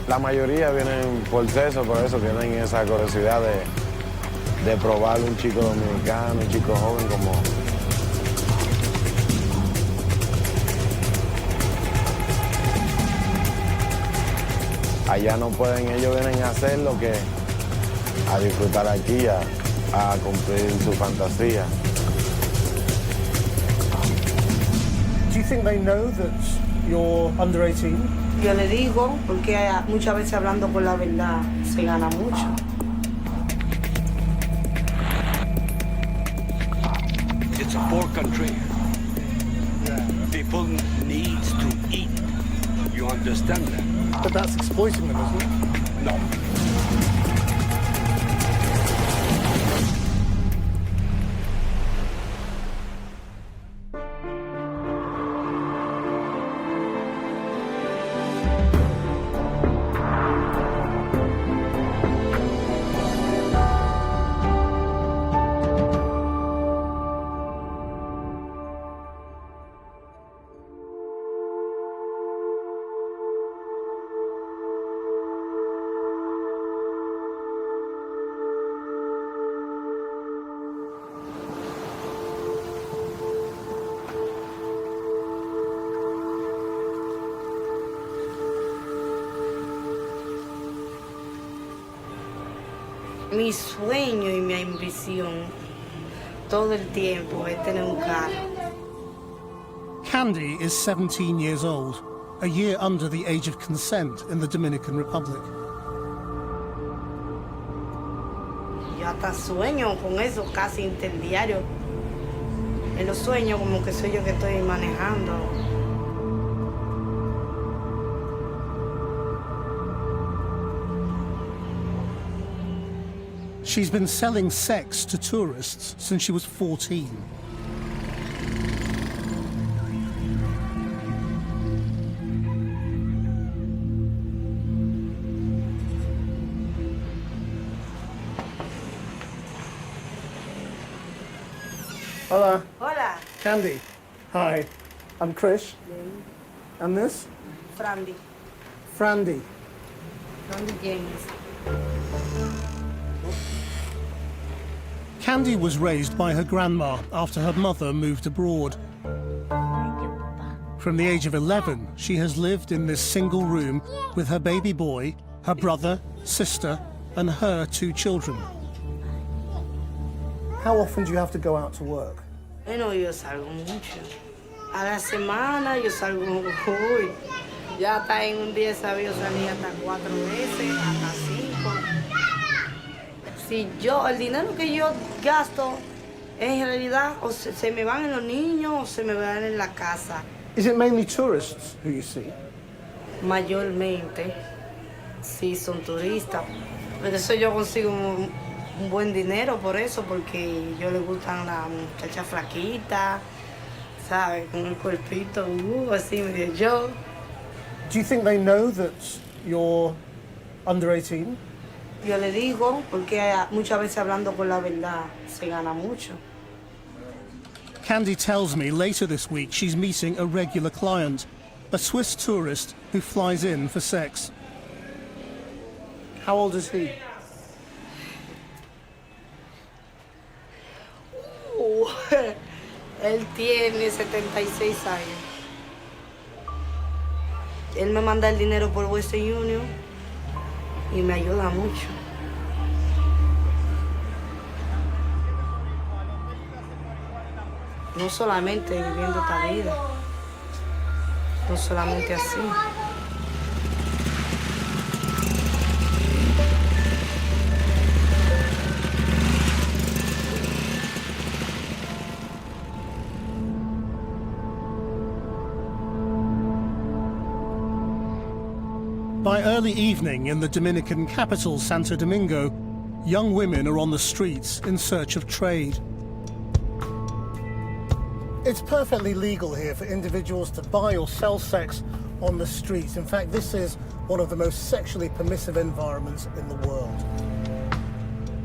La mayoría vienen por sexo, por eso tienen esa curiosidad de probar un chico dominicano, un chico joven como... Allá no pueden, ellos vienen a hacer lo que... a disfrutar aquí, a cumplir su fantasía. Do you think they know that you're under 18? Yo le digo, porque muchas veces hablando con la verdad se gana mucho. It's a poor country. People need to eat. You understand that? But that's exploiting them, isn't it? No. Mi sueño y mi ambición todo el tiempo es tener un carro. Candy is 17 years old, a year under the age of consent in the Dominican Republic. Yo hasta sueño con eso casi interdiario. En los sueños como que soy yo que estoy manejando. She's been selling sex to tourists since she was 14. Hola. Hola. Candy. Hi. I'm Chris. And this? Frandy. Frandy. Frandy James. Candy was raised by her grandma after her mother moved abroad. From the age of 11, she has lived in this single room with her baby boy, her brother, sister, and her 2 children. How often do you have to go out to work? Bueno, yo salgo mucho. A la semana yo salgo, uy, ya hasta en un día sabía salir hasta 4 veces, hasta 5. Si yo, el dinero que yo gasto, en realidad o se me van en los niños o se me van en la casa. Is it mainly tourists who you see? Mayormente, sí, son turistas. Por eso yo consigo un buen dinero por eso, porque yo le gustan las muchachas flaquitas, ¿sabes? Con el cuerpito, así medio yo. Do you think they know that you're under 18? Yo le digo, porque muchas veces hablando con la verdad se gana mucho. Candy tells me later this week she's meeting a regular client, a Swiss tourist who flies in for sex. How old is he? Él tiene 76 años. Él me manda el dinero por Western Union y me ayuda mucho. No solamente viviendo esta vida, no solamente así. By early evening in the Dominican capital, Santo Domingo, young women are on the streets in search of trade. It's perfectly legal here for individuals to buy or sell sex on the streets. In fact, this is one of the most sexually permissive environments in the world.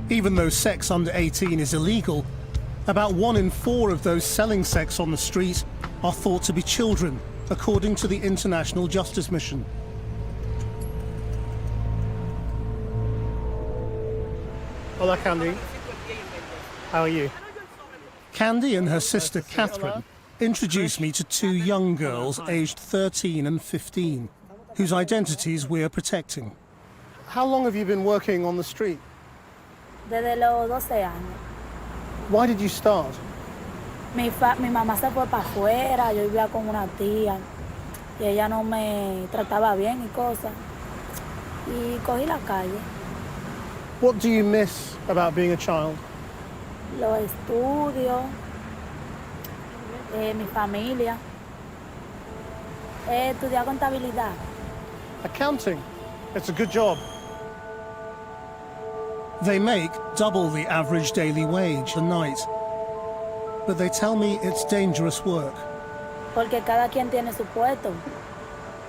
Even though sex under 18 is illegal, about 1 in 4 of those selling sex on the street are thought to be children, according to the International Justice Mission. Hola, Candy. How are you? Candy and her sister Catherine introduced me to two young girls aged 13 and 15, whose identities we're protecting. How long have you been working on the street? Desde los 12 años. Why did you start? Mi mamá se fue para afuera, yo vivía con una tía y ella no me trataba bien y cosas. Y cogí la calle. What do you miss about being a child? Los estudios, mi familia. Estudiar contabilidad. Accounting. It's a good job. They make double the average daily wage a night. But they tell me it's dangerous work. Porque cada quien tiene su puesto.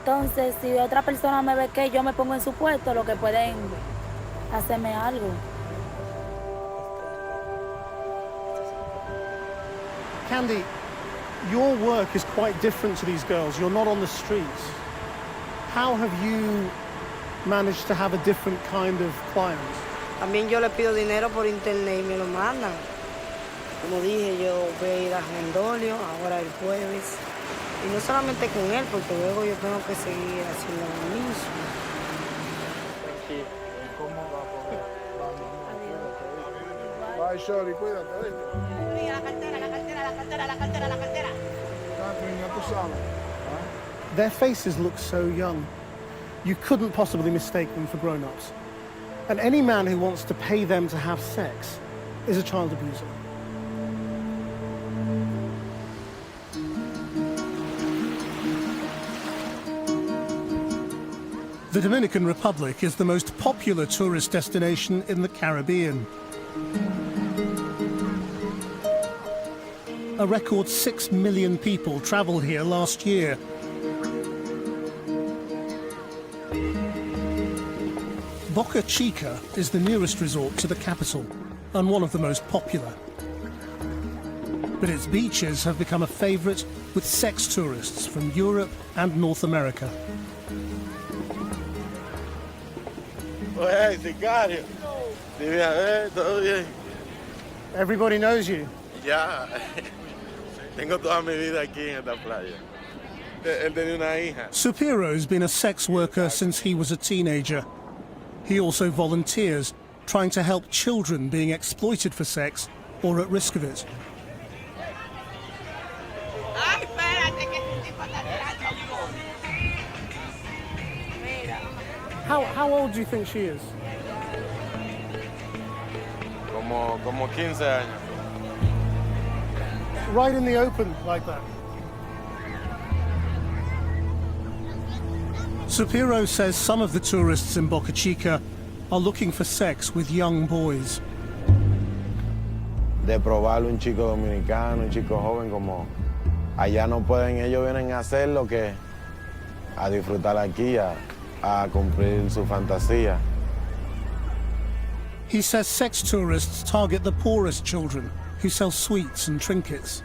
Entonces, si otra persona me ve que yo me pongo en su puesto, lo que pueden hacerme algo. Candy, your work is quite different to these girls. You're not on the streets. How have you managed to have a different kind of clients? También yo le pido dinero por internet y me lo mandan. Como dije, yo voy a ir a Rendolio ahora el jueves. Y no solamente con él, porque luego yo tengo que seguir haciendo lo mismo. Bye, Shorty, cuídate. Their faces look so young. You couldn't possibly mistake them for grown-ups. And any man who wants to pay them to have sex is a child abuser. The Dominican Republic is the most popular tourist destination in the Caribbean. A record 6 million people traveled here last year. Boca Chica is the nearest resort to the capital and one of the most popular. But its beaches have become a favorite with sex tourists from Europe and North America. Hey, sicario. Dime a ver, ¿todo bien? Everybody knows you. Ya. Tengo toda mi vida aquí en esta playa. Él tenía una hija. Supiro's been a sex worker since he was a teenager. He also volunteers, trying to help children being exploited for sex or at risk of it. How old do you think she is? Como 15 años. Right in the open like that. Supiro says some of the tourists in Boca Chica are looking for sex with young boys. De probarlo un chico dominicano, un chico joven, como allá no pueden, ellos vienen a hacer lo que, a disfrutar aquí, a cumplir su fantasía. He says sex tourists target the poorest children who sell sweets and trinkets.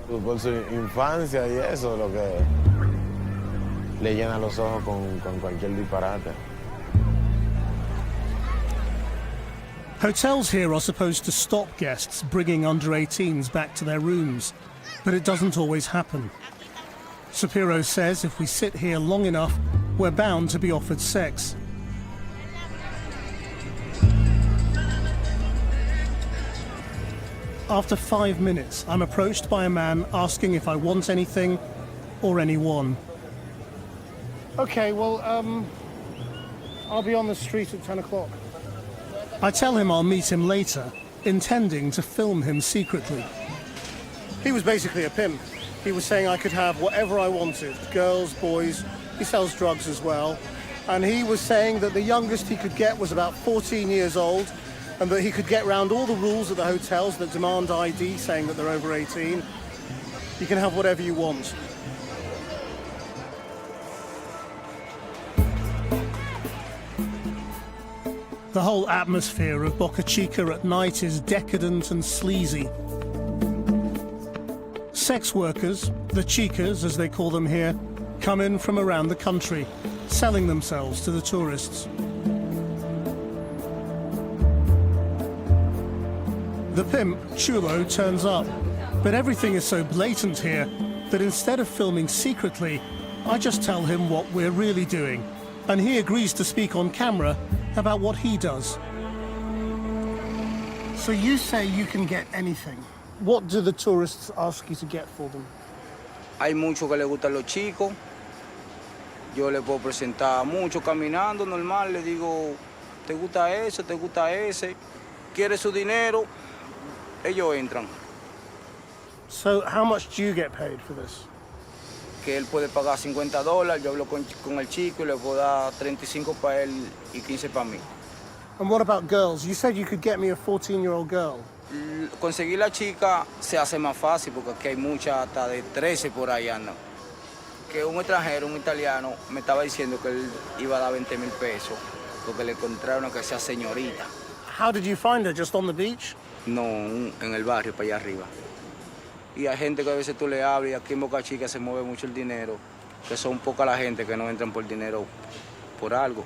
Por su infancia y eso, lo que le llena los ojos con cualquier disparate. Hotels here are supposed to stop guests bringing under-18s back to their rooms, but it doesn't always happen. Supiro says if we sit here long enough, we're bound to be offered sex. After 5 minutes, I'm approached by a man asking if I want anything or anyone. Okay, well, I'll be on the street at 10 o'clock. I tell him I'll meet him later, intending to film him secretly. He was basically a pimp. He was saying I could have whatever I wanted, girls, boys. He sells drugs as well. And he was saying that the youngest he could get was about 14 years old, and that he could get round all the rules at the hotels that demand ID, saying that they're over 18. You can have whatever you want. The whole atmosphere of Boca Chica at night is decadent and sleazy. Sex workers, the chicas as they call them here, come in from around the country, selling themselves to the tourists. The pimp, Chulo, turns up, but everything is so blatant here that instead of filming secretly, I just tell him what we're really doing, and he agrees to speak on camera about what he does. So you say you can get anything. What do the tourists ask you to get for them? Hay mucho que le gustan los chicos. Yo le puedo presentar mucho caminando normal. Le digo, ¿te gusta eso? ¿Te gusta ese? ¿Quieres su dinero? Ellos entran. So how much do you get paid for this? Que él puede pagar $50. Yo hablo con el chico y le puedo dar 35 para él y 15 para mí. And what about girls? You said you could get me a 14-year-old girl. Conseguir la chica se hace más fácil porque aquí hay muchas hasta de 13 por ahí andan. Que un extranjero, un italiano, me estaba diciendo que él iba a dar 20,000 pesos porque le encontraron que sea señorita. How did you find her? Just on the beach? No, en el barrio, para allá arriba. Y hay gente que a veces tú le hablas y aquí en Boca Chica se mueve mucho el dinero, que son poca la gente que no entran por dinero por algo.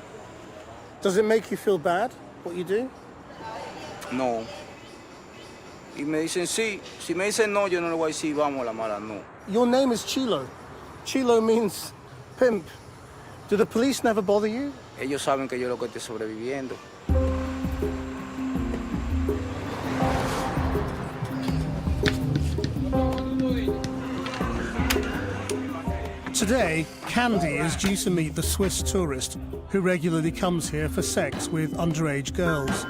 Does it make you feel bad, what you do? No. Y me dicen sí. Si me dicen no, yo no le voy a decir vamos a la mala, no. Your name is Chilo. Chilo means pimp. Do the police never bother you? Ellos saben que yo lo que estoy sobreviviendo. Today, Candy is due to meet the Swiss tourist who regularly comes here for sex with underage girls.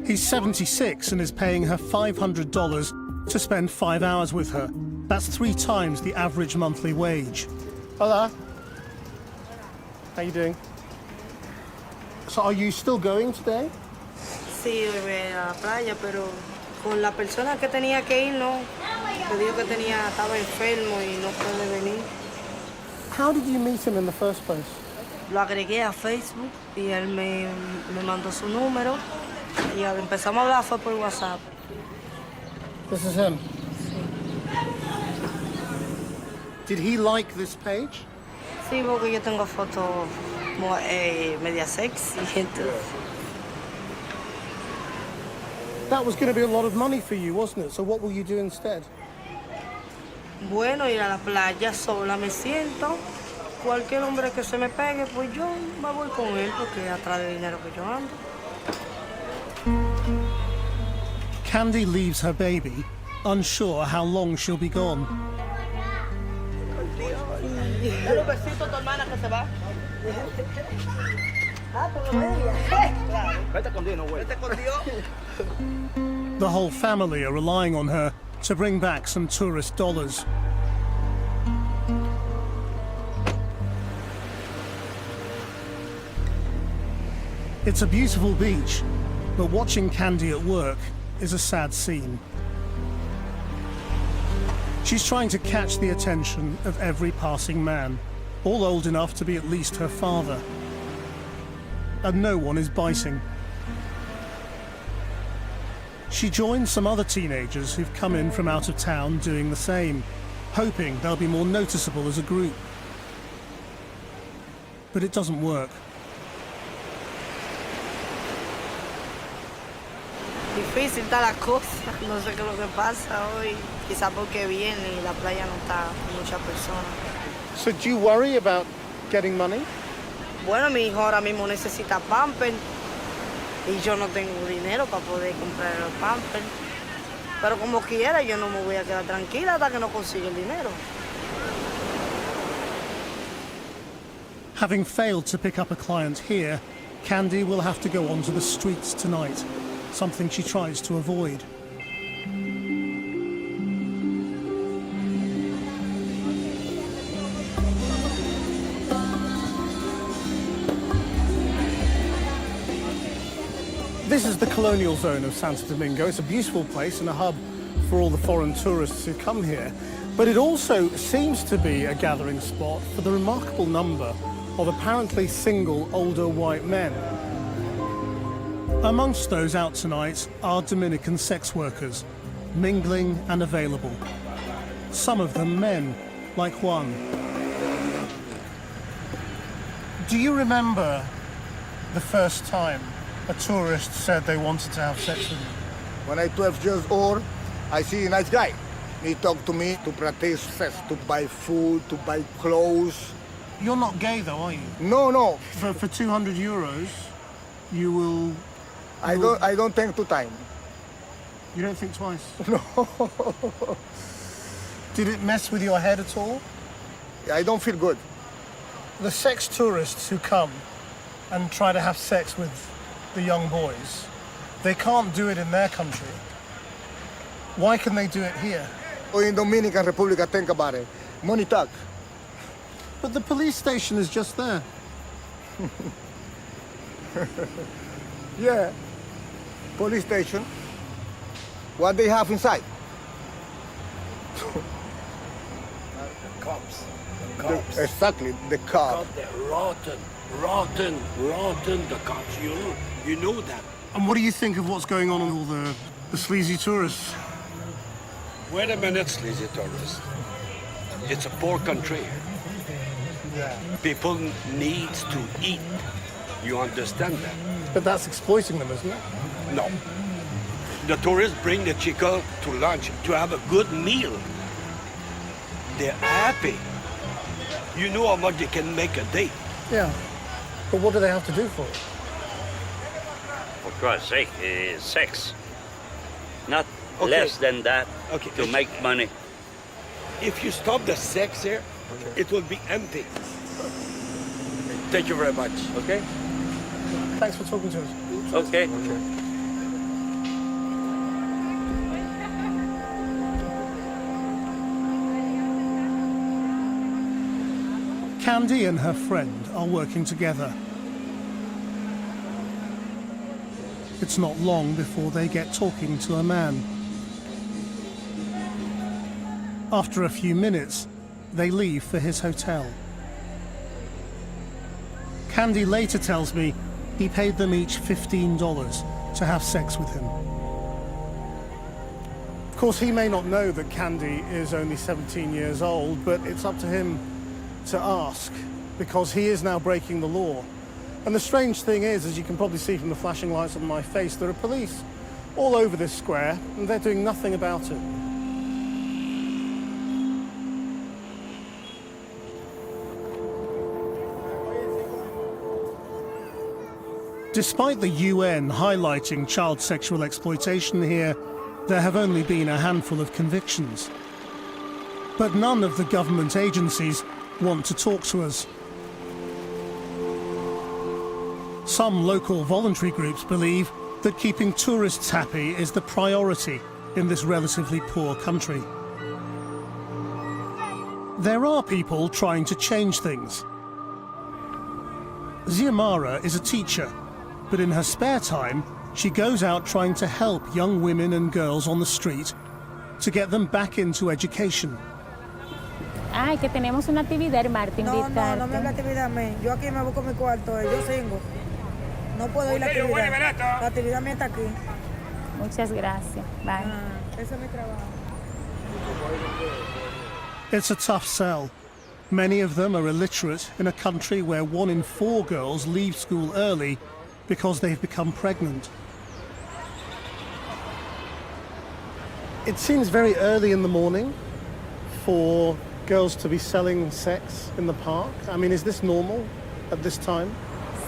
He's 76 and is paying her $500 to spend 5 hours with her. That's 3 times the average monthly wage. Hola. How you doing? So are you still going today? Sí, voy a la playa, pero con la persona que tenía que ir, no. Me dijo que estaba enfermo y no puede venir. How did you meet him in the first place? Lo agregué a Facebook y él me mandó su número y empezamos a hablar fue por WhatsApp. This is him. Did he like this page? Sí, porque yo tengo fotos media sexy. Entonces. That was going to be a lot of money for you, wasn't it? So what will you do instead? Bueno, ir a la playa sola me siento. Cualquier hombre que se me pegue, pues yo me voy con él porque atrás del dinero que yo ando. Candy leaves her baby, unsure how long she'll be gone. Dale un besito a tu hermana que se va. Vete con Dios, no güey. Vete con Dios. The whole family are relying on her to bring back some tourist dollars. It's a beautiful beach, but watching Candy at work is a sad scene. She's trying to catch the attention of every passing man, all old enough to be at least her father. And no one is biting. She joins some other teenagers who've come in from out of town doing the same, hoping they'll be more noticeable as a group. But it doesn't work. Difícil está la cosa, no sé qué es lo que pasa hoy. Quizá porque viene y la playa no está con muchas personas. So do you worry about getting money? Bueno, mi hijo ahora mismo necesita pamper y yo no tengo dinero para poder comprar los pampers. Pero como quiera, yo no me voy a quedar tranquila hasta que no consiga el dinero. Having failed to pick up a client here, Candy will have to go onto the streets tonight, something she tries to avoid. This is the colonial zone of Santo Domingo. It's a beautiful place and a hub for all the foreign tourists who come here. But it also seems to be a gathering spot for the remarkable number of apparently single older white men. Amongst those out tonight are Dominican sex workers, mingling and available. Some of them men, like Juan. Do you remember the first time a tourist said they wanted to have sex with you? When I 12 years old, I see a nice guy. He talked to me to practice sex, to buy food, to buy clothes. You're not gay though, are you? No. For 200 euros, you will... I don't think two times. You don't think twice? No. Did it mess with your head at all? I don't feel good. The sex tourists who come and try to have sex with the young boys, they can't do it in their country. Why can they do it here? In Dominican Republic, I think about it. Money talk. But the police station is just there. Yeah. Police station. What they have inside? Cops. Exactly, the cop. They're rotten, the cops. You know that. And what do you think of what's going on with all the sleazy tourists? Wait a minute, sleazy tourist. It's a poor country. Yeah. People needs to eat. You understand that? But that's exploiting them, isn't it? No. The tourists bring the chica to lunch to have a good meal. They're happy. You know how much they can make a day. Yeah. But what do they have to do for it? For Christ's sake, sex. Not Okay. less than that Okay. to make money. If you stop the sex here, it will be empty. Thank you very much. Okay? Thanks for talking to us. Okay. Candy and her friend are working together. It's not long before they get talking to a man. After a few minutes, they leave for his hotel. Candy later tells me he paid them each $15 to have sex with him. Of course, he may not know that Candy is only 17 years old, but it's up to him to ask, because he is now breaking the law. And the strange thing is, as you can probably see from the flashing lights on my face, there are police all over this square, and they're doing nothing about it. Despite the UN highlighting child sexual exploitation here, there have only been a handful of convictions. But none of the government agencies want to talk to us. Some local voluntary groups believe that keeping tourists happy is the priority in this relatively poor country. There are people trying to change things. Xiomara is a teacher, but in her spare time, she goes out trying to help young women and girls on the street to get them back into education. Ay, que tenemos una actividad, Martín. No me habla actividad a mí. Yo aquí me busco mi cuarto, yo singo. No puedo ir a la actividad. La actividad mía está aquí. Muchas gracias. Bye. Ese es mi trabajo. It's a tough sell. Many of them are illiterate in a country where 1 in 4 girls leave school early because they've become pregnant. It seems very early in the morning for girls to be selling sex in the park. I mean, is this normal at this time?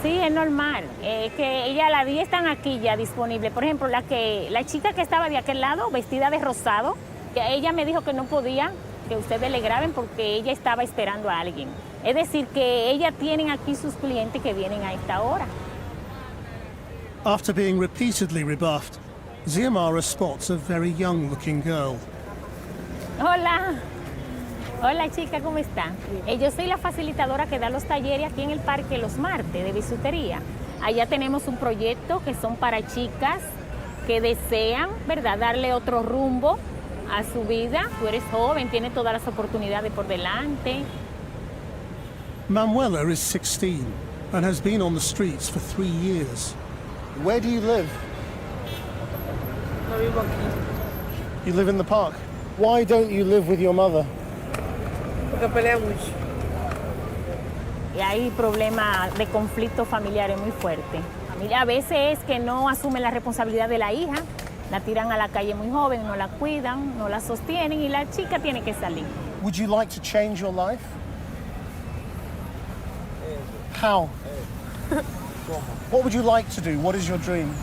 Sí, es normal. Que ella, las 10 están aquí ya disponibles. Por ejemplo, la chica que estaba de aquel lado, vestida de rosado, ella me dijo que no podía que ustedes le graben porque ella estaba esperando a alguien. Es decir, que ella tienen aquí sus clientes que vienen a esta hora. After being repeatedly rebuffed, Xiomara spots a very young-looking girl. Hola. Hola, chica, ¿cómo está? Yo soy la facilitadora que da los talleres aquí en el parque los martes de bisutería. Allá tenemos un proyecto que son para chicas que desean, ¿verdad?, darle otro rumbo a su vida. Tú eres joven, tienes todas las oportunidades por delante. Manuela is 16 and has been on the streets for 3 years. Where do you live? No vivo aquí. You live in the park. Why don't you live with your mother? Porque pelea mucho. Y hay problemas de conflictos familiares muy fuertes. familia a veces es que no asumen la responsabilidad de la hija, la tiran a la calle muy joven, no la cuidan, no la sostienen y la chica tiene que salir. Would you like to change your life? How? What would you like to do? What is your dream?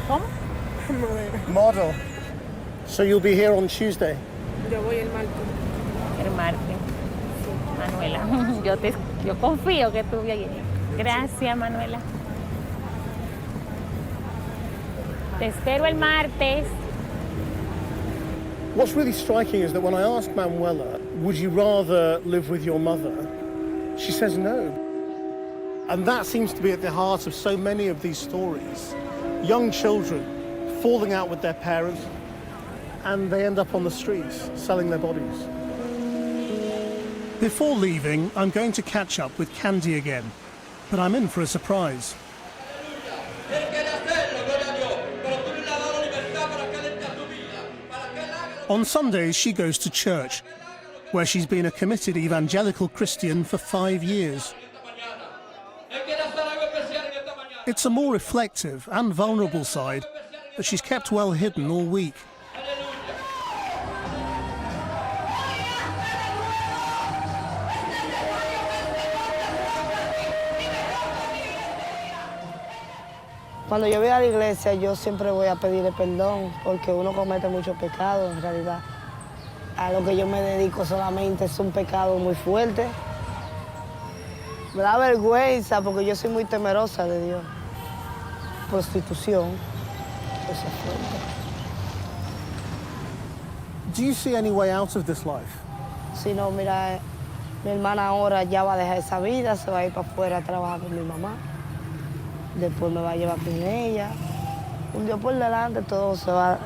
¿Cómo? Model. So you'll be here on Tuesday? Yo voy el martes. El martes. Manuela, yo confío que tú vienes. Gracias, Manuela. Te espero el martes. What's really striking is that when I asked Manuela, would you rather live with your mother? She says no. And that seems to be at the heart of so many of these stories. Young children falling out with their parents, and they end up on the streets selling their bodies. Before leaving, I'm going to catch up with Candy again, but I'm in for a surprise. On Sundays, she goes to church, where she's been a committed evangelical Christian for 5 years. It's a more reflective and vulnerable side that she's kept well hidden all week. Cuando yo voy a la iglesia, yo siempre voy a pedirle perdón, porque uno comete muchos pecados, en realidad. A lo que yo me dedico solamente es un pecado muy fuerte. Me da vergüenza, porque yo soy muy temerosa de Dios. Prostitución, eso es fuerte. Do you see any way out of this life? Si no, mira, mi hermana ahora ya va a dejar esa vida, se va a ir para afuera a trabajar con mi mamá. Después me va a llevar con ella. Un día por delante todo se va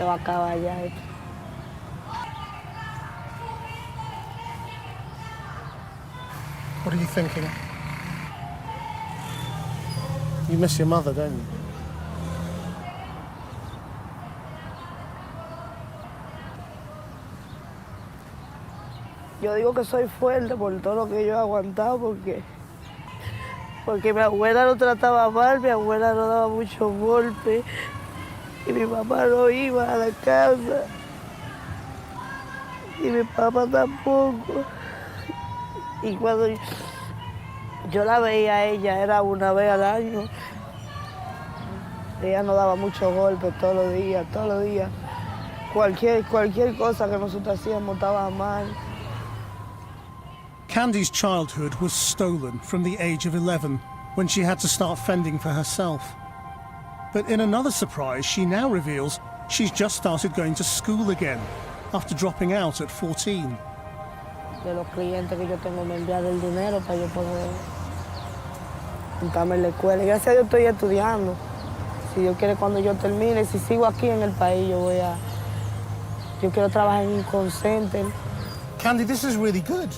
a acabar ya. What are you thinking? You miss your mother, don't you? Yo digo que soy fuerte por todo lo que yo he aguantado, porque mi abuela no trataba mal, mi abuela no daba muchos golpes y mi mamá no iba a la casa y mi papá tampoco. Y cuando yo la veía a ella era una vez al año. Ella no daba muchos golpes todos los días, todos los días. Cualquier cosa que nosotros hacíamos estaba mal. Candy's childhood was stolen from the age of 11 when she had to start fending for herself. But in another surprise, she now reveals she's just started going to school again after dropping out at 14. De los clientes que yo tengo me envían el dinero para yo poder juntarme en la escuela. Y gracias a Dios estoy estudiando. Si Dios quiere, cuando yo termine, si sigo aquí en el país, yo quiero trabajar en un call center. Candy, this is really good.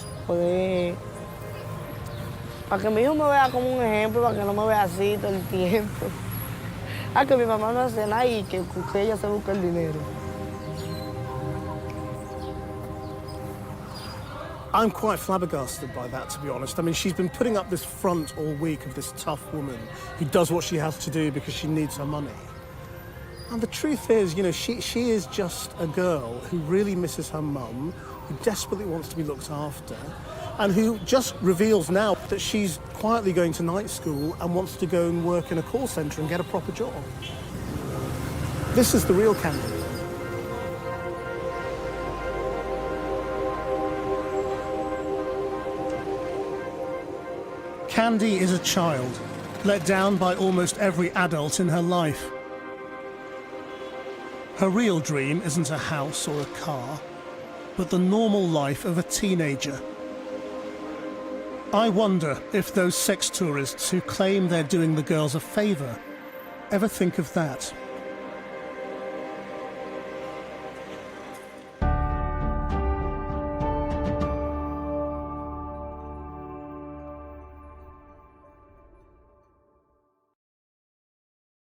Para que mi hijo me vea como un ejemplo, para que no me vea así todo el tiempo. Que mi mamá no hace nada y que ella se busque el dinero. I'm quite flabbergasted by that, to be honest. I mean, she's been putting up this front all week of this tough woman who does what she has to do because she needs her money. And the truth is, you know, she is just a girl who really misses her mum, who desperately wants to be looked after, and who just reveals now that she's quietly going to night school and wants to go and work in a call centre and get a proper job. This is the real Candy. Candy is a child, let down by almost every adult in her life. Her real dream isn't a house or a car, but the normal life of a teenager. I wonder if those sex tourists who claim they're doing the girls a favour ever think of that.